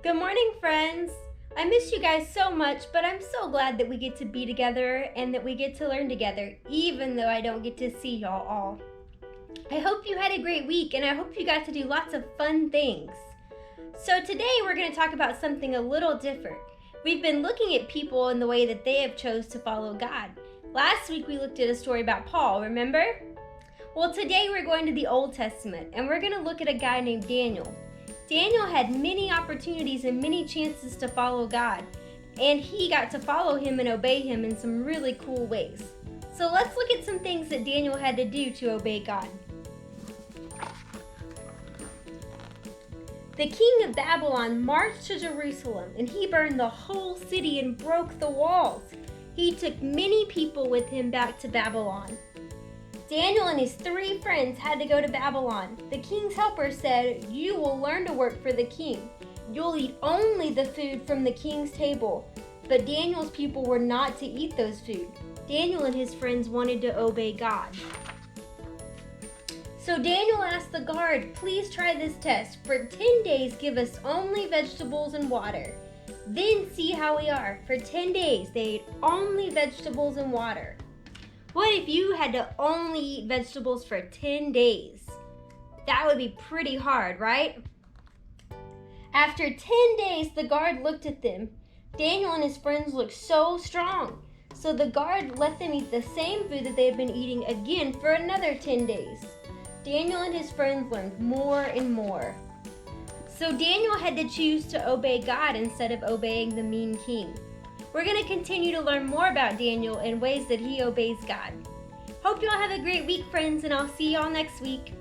Good morning, friends. I miss you guys so much, but I'm so glad that we get to be together and that we get to learn together, even though I don't get to see y'all all. I hope you had a great week, and I hope you got to do lots of fun things. So today we're going to talk about something a little different. We've been looking at people and the way that they have chose to follow God. Last week we looked at a story about Paul, remember? Well, today we're going to the Old Testament, and we're going to look at a guy named Daniel. Daniel had many opportunities and many chances to follow God, and he got to follow him and obey him in some really cool ways. So let's look at some things that Daniel had to do to obey God. The king of Babylon marched to Jerusalem, and he burned the whole city and broke the walls. He took many people with him back to Babylon. Daniel and his 3 friends had to go to Babylon. The king's helper said, "You will learn to work for the king. You'll eat only the food from the king's table." But Daniel's people were not to eat those food. Daniel and his friends wanted to obey God. So Daniel asked the guard, "Please try this test. For 10 days, give us only vegetables and water. Then see how we are." For 10 days, they ate only vegetables and water. What if you had to only eat vegetables for 10 days? That would be pretty hard, right? After 10 days, the guard looked at them. Daniel and his friends looked so strong. So the guard let them eat the same food that they had been eating again for another 10 days. Daniel and his friends learned more and more. So Daniel had to choose to obey God instead of obeying the mean king. We're going to continue to learn more about Daniel and ways that he obeys God. Hope you all have a great week, friends, and I'll see you all next week.